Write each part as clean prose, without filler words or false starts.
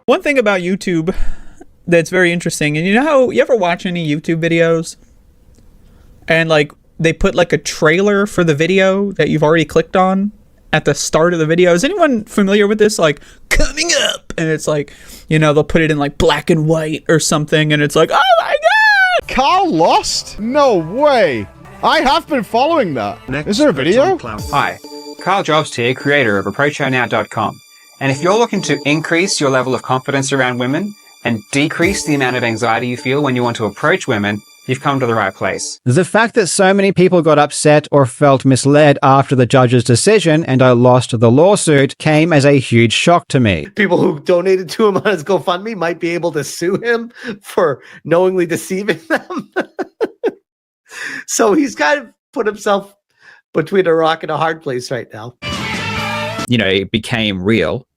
One thing about YouTube that's very interesting, and you know how you ever watch any YouTube videos and like they put like a trailer for the video that you've already clicked on at the start of the video? Is anyone familiar with this? Like, coming up, and it's like, you know, they'll put it in like black and white or something, and it's like, oh my god, Karl lost? No way. I have been following that. Next, is there a video? Hi, Karl Jobst here, creator of ApproachHerNow.com. And if you're looking to increase your level of confidence around women and decrease the amount of anxiety you feel when you want to approach women, you've come to the right place. The fact that so many people got upset or felt misled after the judge's decision and I lost the lawsuit came as a huge shock to me. People who donated to him on his GoFundMe might be able to sue him for knowingly deceiving them. So he's kind of put himself between a rock and a hard place right now. You know, it became real.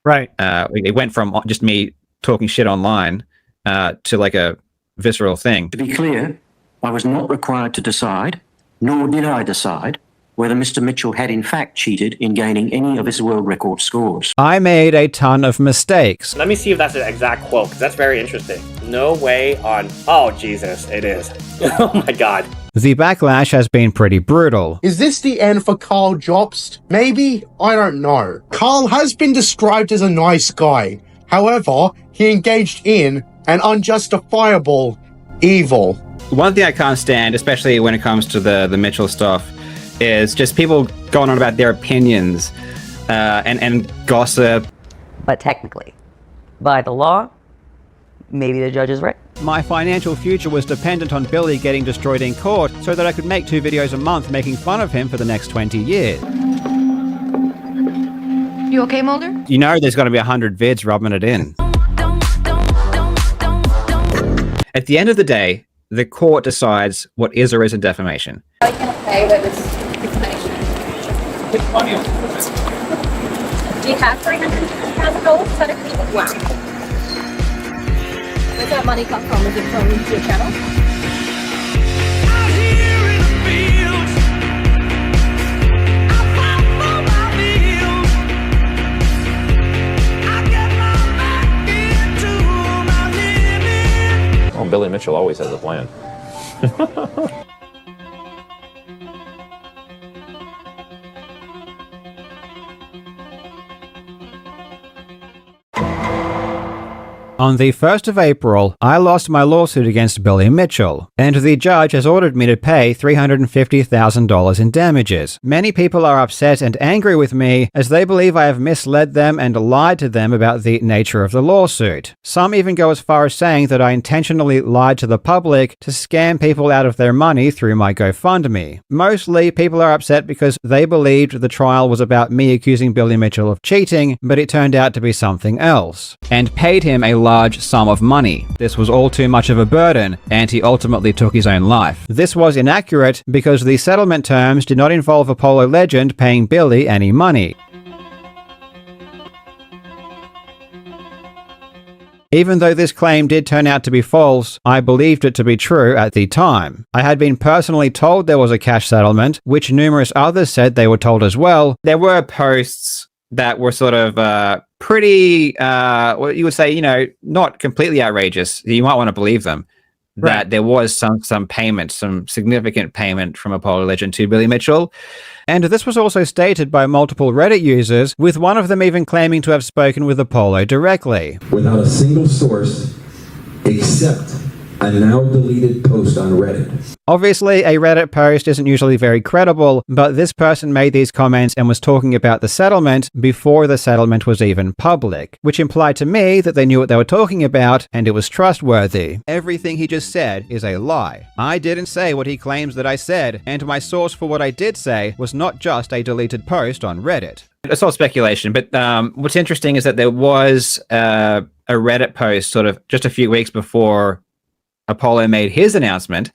Right. It went from just me talking shit online to like a visceral thing. To be clear, I was not required to decide, nor did I decide, whether Mr. Mitchell had in fact cheated in gaining any of his world record scores. I made a ton of mistakes. Let me see if that's an exact quote, because that's very interesting. No way on... Oh, Jesus, it is. Oh my god. The backlash has been pretty brutal. Is this the end for Karl Jobst? Maybe? I don't know. Karl has been described as a nice guy. However, he engaged in an unjustifiable evil. One thing I can't stand, especially when it comes to the Mitchell stuff, is just people going on about their opinions and gossip. But technically, by the law, maybe the judge is right. My financial future was dependent on Billy getting destroyed in court so that I could make 2 videos a month making fun of him for the next 20 years. You okay, Mulder? You know there's going to be 100 vids rubbing it in. At the end of the day, the court decides what is or isn't defamation. I can pay with this information. Which one is Do you have $300,000? Wow. Where's that money come from? Is it from your channel? Well, Billy Mitchell always has a plan. On the 1st of April, I lost my lawsuit against Billy Mitchell, and the judge has ordered me to pay $350,000 in damages. Many people are upset and angry with me as they believe I have misled them and lied to them about the nature of the lawsuit. Some even go as far as saying that I intentionally lied to the public to scam people out of their money through my GoFundMe. Mostly, people are upset because they believed the trial was about me accusing Billy Mitchell of cheating, but it turned out to be something else, and paid him a large sum of money. This was all too much of a burden, and he ultimately took his own life. This was inaccurate because the settlement terms did not involve Apollo legend paying Billy any money. Even though this claim did turn out to be false, I believed it to be true at the time. I had been personally told there was a cash settlement, which numerous others said they were told as well. There were posts that were sort of pretty, what you would say, you know, not completely outrageous. You might want to believe them. Right. That there was some payment, some significant payment from Apollo legend to Billy Mitchell. And this was also stated by multiple Reddit users, with one of them even claiming to have spoken with Apollo directly. Without a single source, except a now deleted post on Reddit. Obviously, a Reddit post isn't usually very credible, but this person made these comments and was talking about the settlement before the settlement was even public, which implied to me that they knew what they were talking about and it was trustworthy. Everything he just said is a lie. I didn't say what he claims that I said, and my source for what I did say was not just a deleted post on Reddit. It's all speculation, but what's interesting is that there was a Reddit post sort of just a few weeks before Apollo made his announcement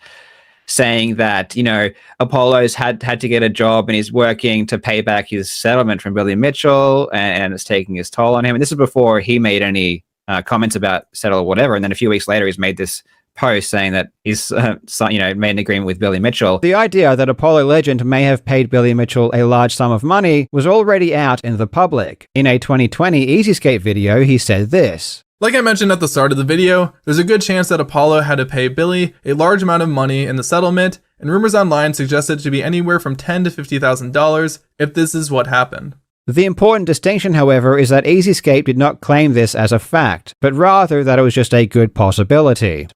saying that, you know, Apollo's had to get a job and he's working to pay back his settlement from Billy Mitchell and it's taking his toll on him. And this is before he made any comments about settle or whatever. And then a few weeks later, he's made this post saying that he's made an agreement with Billy Mitchell. The idea that Apollo Legend may have paid Billy Mitchell a large sum of money was already out in the public. In a 2020 Easyscape video, he said this. Like I mentioned at the start of the video, there's a good chance that Apollo had to pay Billy a large amount of money in the settlement, and rumors online suggest it to be anywhere from $10,000 to $50,000 if this is what happened. The important distinction, however, is that Easyscape did not claim this as a fact, but rather that it was just a good possibility.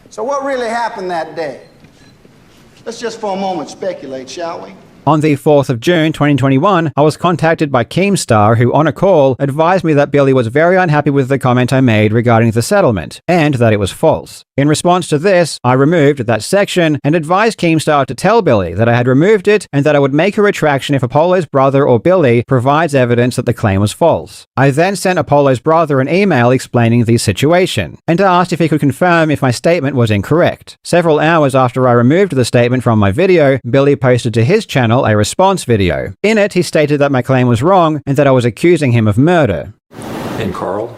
So what really happened that day? Let's just for a moment speculate, shall we? On the 4th of June 2021, I was contacted by Keemstar, who on a call advised me that Billy was very unhappy with the comment I made regarding the settlement, and that it was false. In response to this, I removed that section and advised Keemstar to tell Billy that I had removed it and that I would make a retraction if Apollo's brother or Billy provides evidence that the claim was false. I then sent Apollo's brother an email explaining the situation, and asked if he could confirm if my statement was incorrect. Several hours after I removed the statement from my video, Billy posted to his channel a response video. In it, he stated that my claim was wrong and that I was accusing him of murder. And Carl,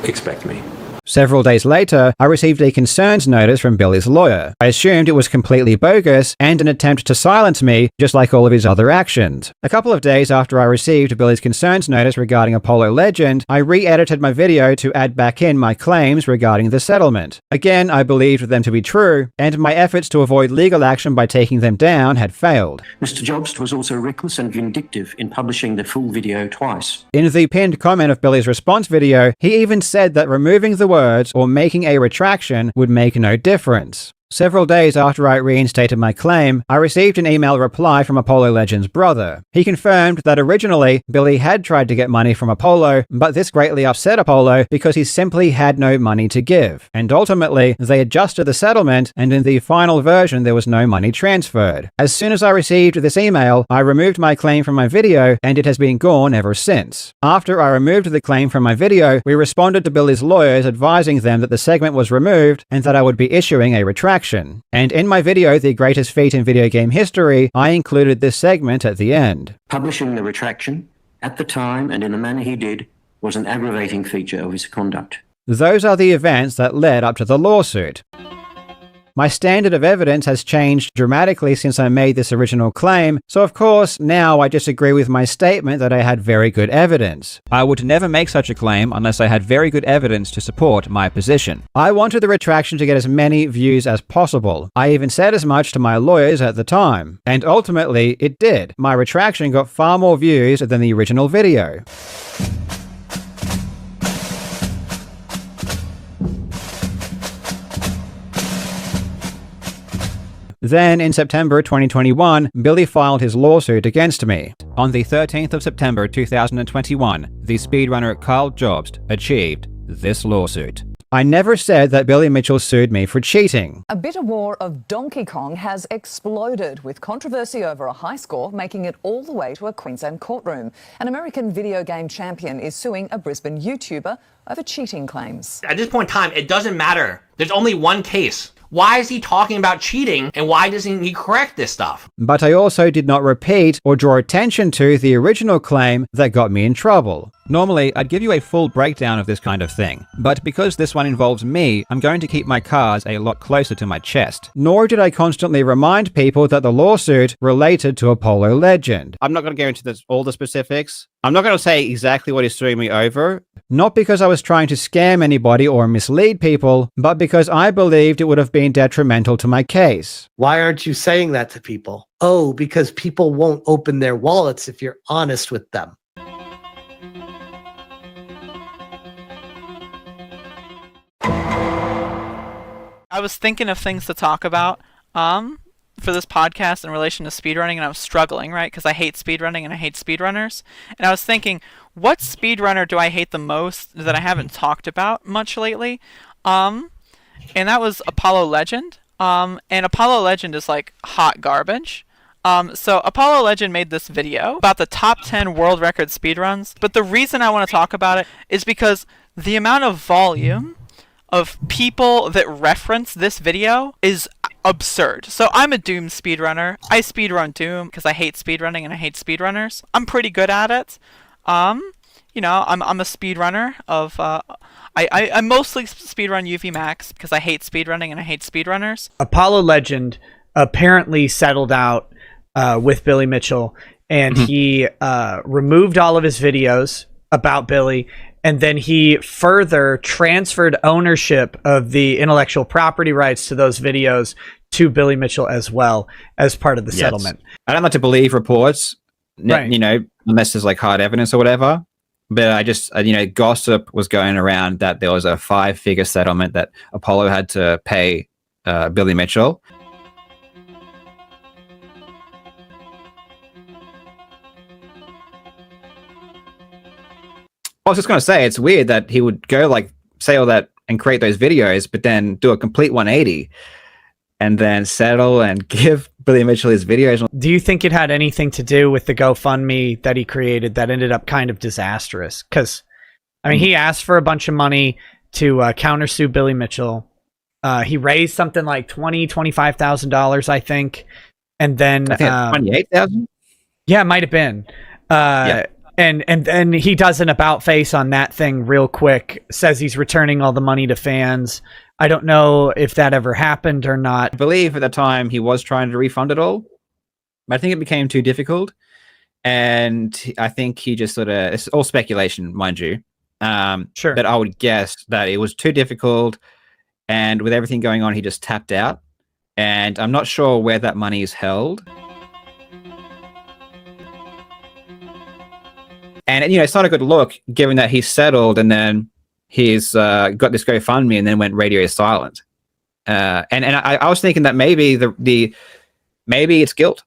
expect me. Several days later, I received a concerns notice from Billy's lawyer. I assumed it was completely bogus and an attempt to silence me, just like all of his other actions. A couple of days after I received Billy's concerns notice regarding Apollo Legend, I re-edited my video to add back in my claims regarding the settlement. Again, I believed them to be true, and my efforts to avoid legal action by taking them down had failed. Mr. Jobst was also reckless and vindictive in publishing the full video twice. In the pinned comment of Billy's response video, he even said that removing the words or making a retraction would make no difference. Several days after I reinstated my claim, I received an email reply from Apollo Legend's brother. He confirmed that originally, Billy had tried to get money from Apollo, but this greatly upset Apollo because he simply had no money to give. And ultimately, they adjusted the settlement, and in the final version, there was no money transferred. As soon as I received this email, I removed my claim from my video, and it has been gone ever since. After I removed the claim from my video, we responded to Billy's lawyers advising them that the segment was removed and that I would be issuing a retraction. And in my video, The Greatest Feat in Video Game History, I included this segment at the end. Publishing the retraction, at the time and in the manner he did, was an aggravating feature of his conduct. Those are the events that led up to the lawsuit. My standard of evidence has changed dramatically since I made this original claim, so of course, now I disagree with my statement that I had very good evidence. I would never make such a claim unless I had very good evidence to support my position. I wanted the retraction to get as many views as possible. I even said as much to my lawyers at the time. And ultimately, it did. My retraction got far more views than the original video. Then, in September 2021, Billy filed his lawsuit against me. On the 13th of September 2021, the speedrunner Karl Jobst achieved this lawsuit. I never said that Billy Mitchell sued me for cheating. A bitter war of Donkey Kong has exploded, with controversy over a high score making it all the way to a Queensland courtroom. An American video game champion is suing a Brisbane YouTuber over cheating claims. At this point in time, it doesn't matter. There's only one case. Why is he talking about cheating, and why doesn't he correct this stuff? But I also did not repeat or draw attention to the original claim that got me in trouble. Normally, I'd give you a full breakdown of this kind of thing, but because this one involves me, I'm going to keep my cards a lot closer to my chest. Nor did I constantly remind people that the lawsuit related to Apollo Legend. I'm not going to go into all the specifics. I'm not going to say exactly what he's suing me over. Not because I was trying to scam anybody or mislead people, but because I believed it would have been detrimental to my case. Why aren't you saying that to people? Oh, because people won't open their wallets if you're honest with them. I was thinking of things to talk about for this podcast in relation to speedrunning, and I was struggling, right? Because I hate speedrunning and I hate speedrunners. And I was thinking, what speedrunner do I hate the most that I haven't talked about much lately? And that was Apollo Legend. And Apollo Legend is like hot garbage. So Apollo Legend made this video about the top 10 world record speedruns. But the reason I want to talk about it is because the amount of volume of people that reference this video is absurd. So I'm a Doom speedrunner. I speedrun Doom because I hate speedrunning and I hate speedrunners. I'm pretty good at it. You know, I'm a speedrunner of I mostly speedrun UV Max because I hate speedrunning and I hate speedrunners. Apollo Legend apparently settled out with Billy Mitchell, and he removed all of his videos about Billy, and then he further transferred ownership of the intellectual property rights to those videos to Billy Mitchell as well as part of the settlement. I don't like to believe reports, Right. you know, unless there's like hard evidence or whatever. But I just, you know, gossip was going around that there was a 5-figure settlement that Apollo had to pay Billy Mitchell. I was just going to say, it's weird that he would go like say all that and create those videos, but then do a complete 180 and then settle and give Billy Mitchell his videos. Do you think it had anything to do with the GoFundMe that he created that ended up kind of disastrous? Because, I mean, he asked for a bunch of money to countersue Billy Mitchell. He raised something like $25,000, I think. And then... I think $28,000? Yeah, it might have been. Yeah. And then he does an about face on that thing real quick, says he's returning all the money to fans. I don't know if that ever happened or not. I believe at the time he was trying to refund it all, but I think it became too difficult. And I think he just sort of, it's all speculation, mind you. Sure. But I would guess that it was too difficult. And with everything going on, he just tapped out. And I'm not sure where that money is held. And, you know, it's not a good look given that he's settled and then he's got this GoFundMe and then went radio silent. And I was thinking that maybe maybe it's guilt.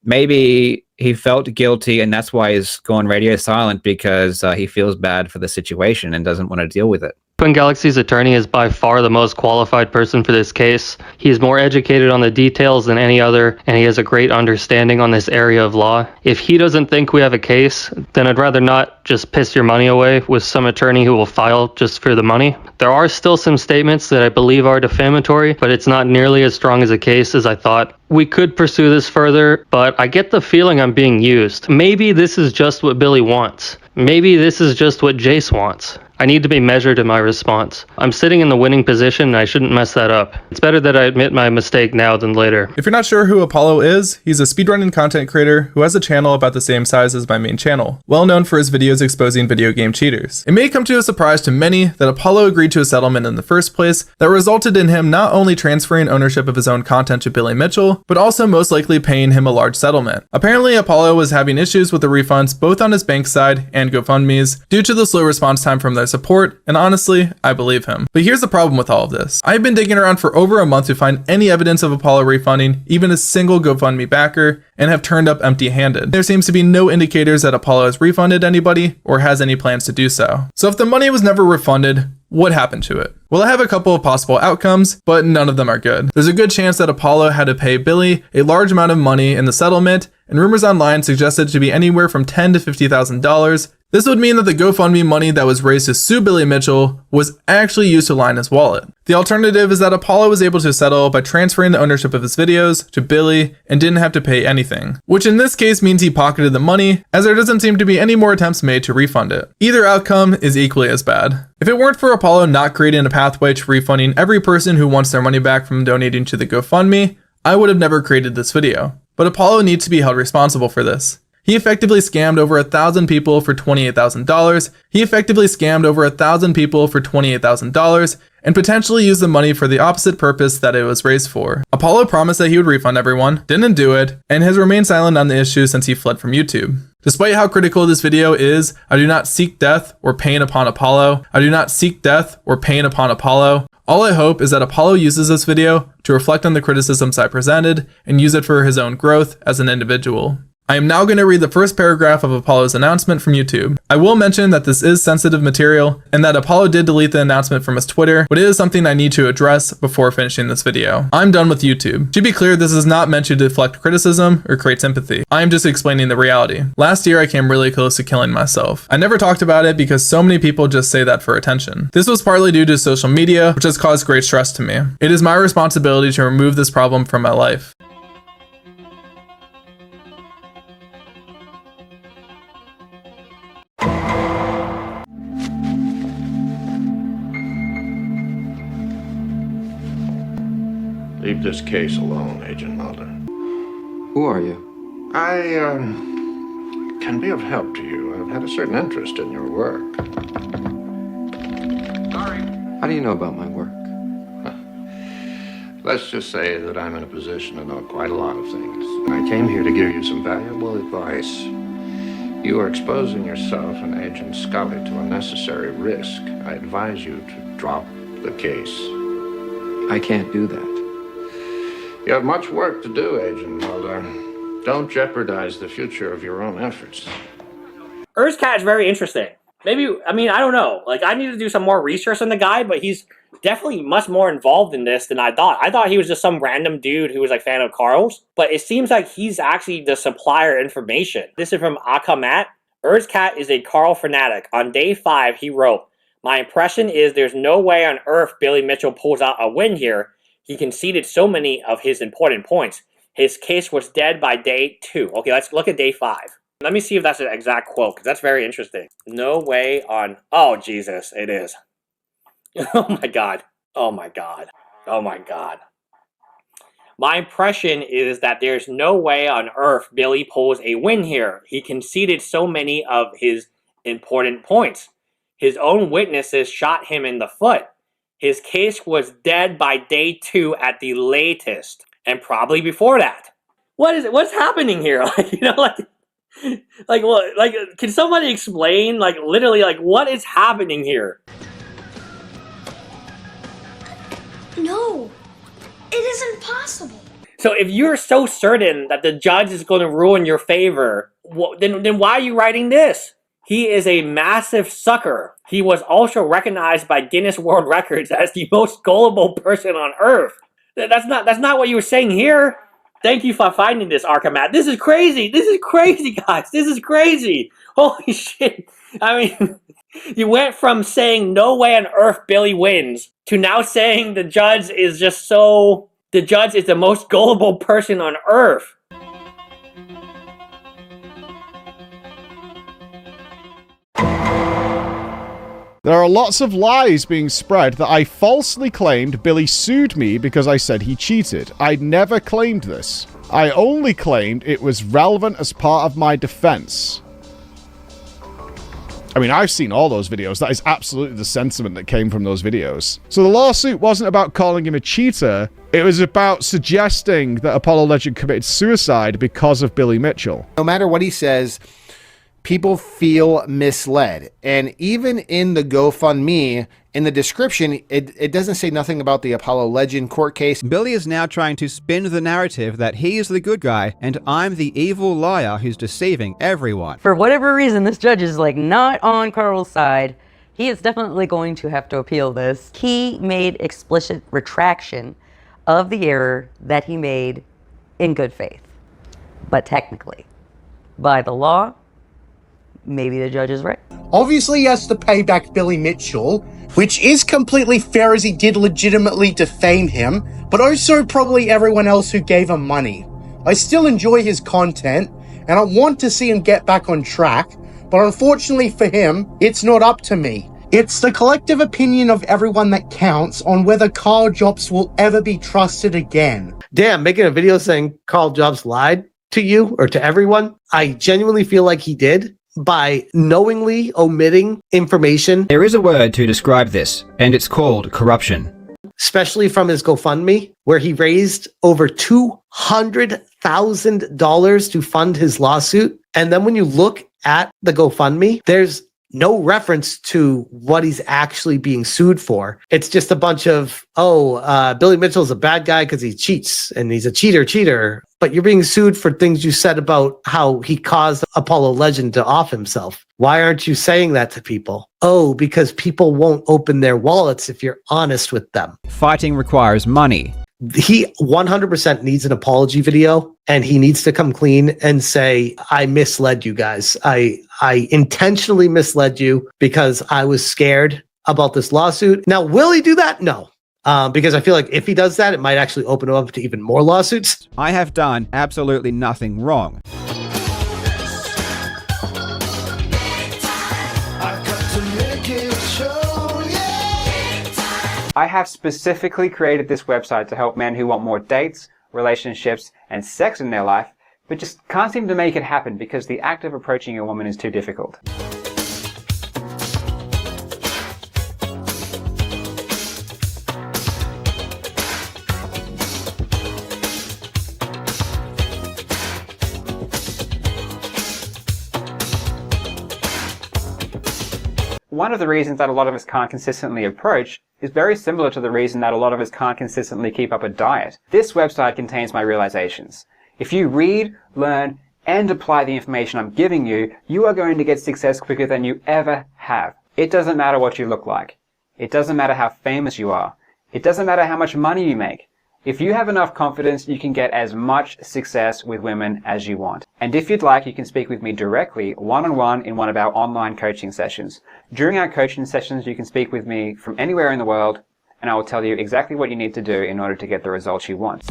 Maybe he felt guilty and that's why he's gone radio silent, because he feels bad for the situation and doesn't want to deal with it. Twin Galaxy's attorney is by far the most qualified person for this case. He is more educated on the details than any other, and he has a great understanding on this area of law. If he doesn't think we have a case, then I'd rather not just piss your money away with some attorney who will file just for the money. There are still some statements that I believe are defamatory, but it's not nearly as strong as a case as I thought. We could pursue this further, but I get the feeling I'm being used. Maybe this is just what Billy wants. Maybe this is just what Jace wants. I need to be measured in my response. I'm sitting in the winning position and I shouldn't mess that up. It's better that I admit my mistake now than later. If you're not sure who Apollo is, he's a speedrunning content creator who has a channel about the same size as my main channel, well known for his videos exposing video game cheaters. It may come to a surprise to many that Apollo agreed to a settlement in the first place that resulted in him not only transferring ownership of his own content to Billy Mitchell, but also most likely paying him a large settlement. Apparently, Apollo was having issues with the refunds both on his bank side and GoFundMe's due to the slow response time from their support, and honestly, I believe him. But here's the problem with all of this. I've been digging around for over a month to find any evidence of Apollo refunding even a single GoFundMe backer, and have turned up empty-handed. There seems to be no indicators that Apollo has refunded anybody or has any plans to do so. So if the money was never refunded, what happened to it? Well, I have a couple of possible outcomes, but none of them are good. There's a good chance that Apollo had to pay Billy a large amount of money in the settlement, and rumors online suggest it to be anywhere from $10,000 to $50,000. This would mean that the GoFundMe money that was raised to sue Billy Mitchell was actually used to line his wallet. The alternative is that Apollo was able to settle by transferring the ownership of his videos to Billy and didn't have to pay anything, which in this case means he pocketed the money, as there doesn't seem to be any more attempts made to refund it. Either outcome is equally as bad. If it weren't for Apollo not creating a pathway to refunding every person who wants their money back from donating to the GoFundMe, I would have never created this video. But Apollo needs to be held responsible for this. He effectively scammed over 1,000 people for $28,000. He effectively scammed over 1,000 people for $28,000 and potentially used the money for the opposite purpose that it was raised for. Apollo promised that he would refund everyone, didn't do it, and has remained silent on the issue since he fled from YouTube. Despite how critical this video is, I do not seek death or pain upon Apollo. I do not seek death or pain upon Apollo. All I hope is that Apollo uses this video to reflect on the criticisms I presented and use it for his own growth as an individual. I am now going to read the first paragraph of Apollo's announcement from YouTube. I will mention that this is sensitive material and that Apollo did delete the announcement from his Twitter, but it is something I need to address before finishing this video. I'm done with YouTube. To be clear, this is not meant to deflect criticism or create sympathy. I am just explaining the reality. Last year, I came really close to killing myself. I never talked about it because so many people just say that for attention. This was partly due to social media, which has caused great stress to me. It is my responsibility to remove this problem from my life. Leave this case alone, Agent Mulder. Who are you? I can be of help to you. I've had a certain interest in your work. Sorry. How do you know about my work? Let's just say that I'm in a position to know quite a lot of things. I came here to give you some valuable advice. You are exposing yourself and Agent Scully to unnecessary risk. I advise you to drop the case. I can't do that. You have much work to do, Agent Mulder. Don't jeopardize the future of your own efforts. Cat is very interesting. Maybe, I mean, I don't know. Like, I need to do some more research on the guy, but he's definitely much more involved in this than I thought. I thought he was just some random dude who was like fan of Karl's, but it seems like he's actually the supplier information. This is from Akamat. Cat is a Karl fanatic. On day 5, he wrote, "My impression is there's no way on earth Billy Mitchell pulls out a win here. He conceded so many of his important points. His case was dead by day 2. Okay, let's look at day 5. Let me see if that's an exact quote, because that's very interesting. No way on... Oh, Jesus, it is. Oh, my God. Oh, my God. Oh, my God. My impression is that there's no way on earth Billy pulls a win here. He conceded so many of his important points. His own witnesses shot him in the foot. His case was dead by day 2 at the latest, and probably before that. What is it? What's happening here? Like, you know, like what? Like, can somebody explain? Like, literally, like, what is happening here? No, it isn't possible. So, if you're so certain that the judge is going to rule in your favor, then why are you writing this? He is a massive sucker. He was also recognized by Guinness World Records as the most gullible person on earth. That's not what you were saying here. Thank you for finding this, Arkamat. This is crazy. This is crazy, guys. This is crazy. Holy shit. I mean, you went from saying no way on earth Billy wins to now saying the judge is just so... The judge is the most gullible person on earth. There are lots of lies being spread that I falsely claimed Billy sued me because I said he cheated. I never claimed this. I only claimed it was relevant as part of my defense. I mean, I've seen all those videos. That is absolutely the sentiment that came from those videos. So the lawsuit wasn't about calling him a cheater. It was about suggesting that Apollo Legend committed suicide because of Billy Mitchell. No matter what he says, people feel misled. And even in the GoFundMe, in the description, it doesn't say nothing about the Apollo Legend court case. Billy is now trying to spin the narrative that he is the good guy and I'm the evil liar who's deceiving everyone. For whatever reason, this judge is like not on Karl's side. He is definitely going to have to appeal this. He made explicit retraction of the error that he made in good faith. But technically, by the law, maybe the judge is right. Obviously, he has to pay back Billy Mitchell, which is completely fair as he did legitimately defame him, but also probably everyone else who gave him money. I still enjoy his content, and I want to see him get back on track, but unfortunately for him, it's not up to me. It's the collective opinion of everyone that counts on whether Karl Jobst will ever be trusted again. Damn, making a video saying Karl Jobst lied to you or to everyone? I genuinely feel like he did by knowingly omitting information. There is a word to describe this, and it's called corruption. Especially from his GoFundMe, where he raised over $200,000 to fund his lawsuit. And then when you look at the GoFundMe, there's no reference to what he's actually being sued for. It's just a bunch of, Billy Mitchell's a bad guy because he cheats and he's a cheater. But you're being sued for things you said about how he caused Apollo Legend to off himself. Why aren't you saying that to people? Oh, because people won't open their wallets if you're honest with them. Fighting requires money. He 100% needs an apology video, and he needs to come clean and say, I misled you guys. I intentionally misled you because I was scared about this lawsuit. Now, will he do that? No. Because I feel like if he does that, it might actually open him up to even more lawsuits. I have done absolutely nothing wrong. I have specifically created this website to help men who want more dates, relationships, and sex in their life, but just can't seem to make it happen because the act of approaching a woman is too difficult. One of the reasons that a lot of us can't consistently approach is very similar to the reason that a lot of us can't consistently keep up a diet. This website contains my realizations. If you read, learn, and apply the information I'm giving you, you are going to get success quicker than you ever have. It doesn't matter what you look like. It doesn't matter how famous you are. It doesn't matter how much money you make. If you have enough confidence, you can get as much success with women as you want. And if you'd like, you can speak with me directly, one-on-one, in one of our online coaching sessions. During our coaching sessions, you can speak with me from anywhere in the world, and I will tell you exactly what you need to do in order to get the results you want.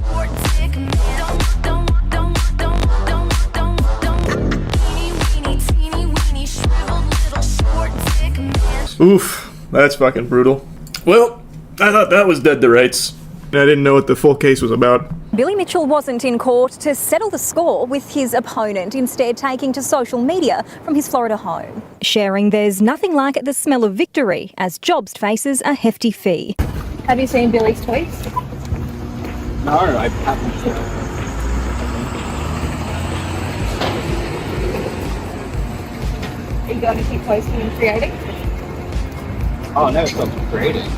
Oof, that's fucking brutal. Well, I thought that was dead to rights. I didn't know what the full case was about. Billy Mitchell wasn't in court to settle the score with his opponent, instead taking to social media from his Florida home, sharing there's nothing like the smell of victory as Jobst faces a hefty fee. Have you seen Billy's tweets? No, I haven't. Are you going to keep posting and creating? Oh, no, it's not creating.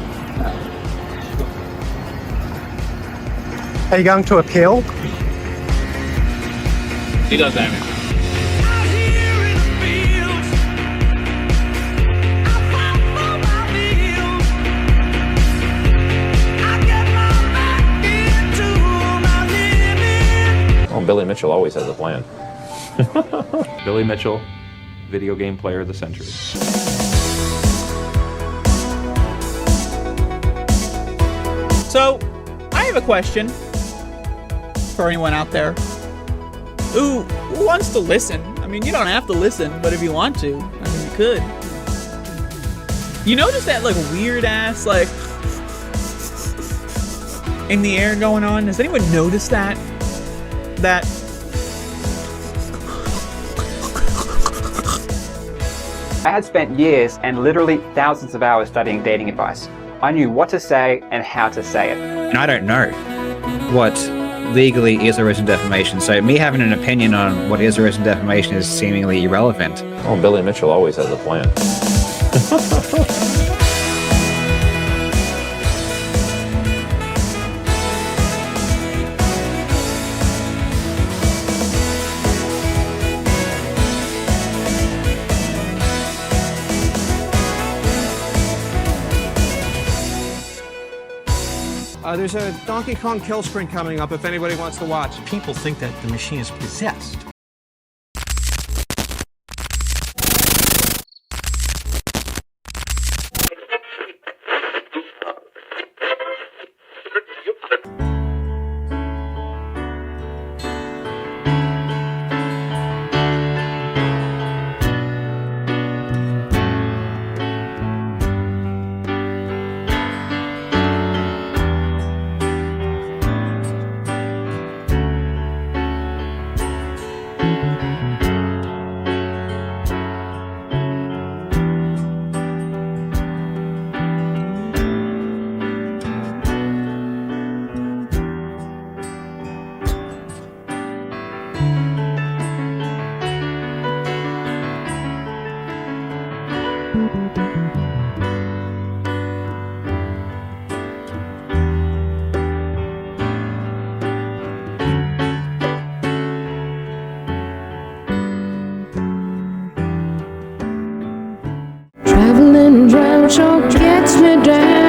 Are you going to appeal? He does that. Well, Billy Mitchell always has a plan. Billy Mitchell, video game player of the century. So, I have a question for anyone out there who wants to listen. I mean, you don't have to listen, but if you want to, I mean, you could. You notice that, like, weird-ass, like, in the air going on? Has anyone noticed that? That... I had spent years and literally thousands of hours studying dating advice. I knew what to say and how to say it. And I don't know what legally is or isn't defamation, so me having an opinion on what is or isn't defamation is seemingly irrelevant. Well, Billy Mitchell always has a plan. There's a Donkey Kong kill sprint coming up if anybody wants to watch. People think that the machine is possessed. Drum choke gets me down.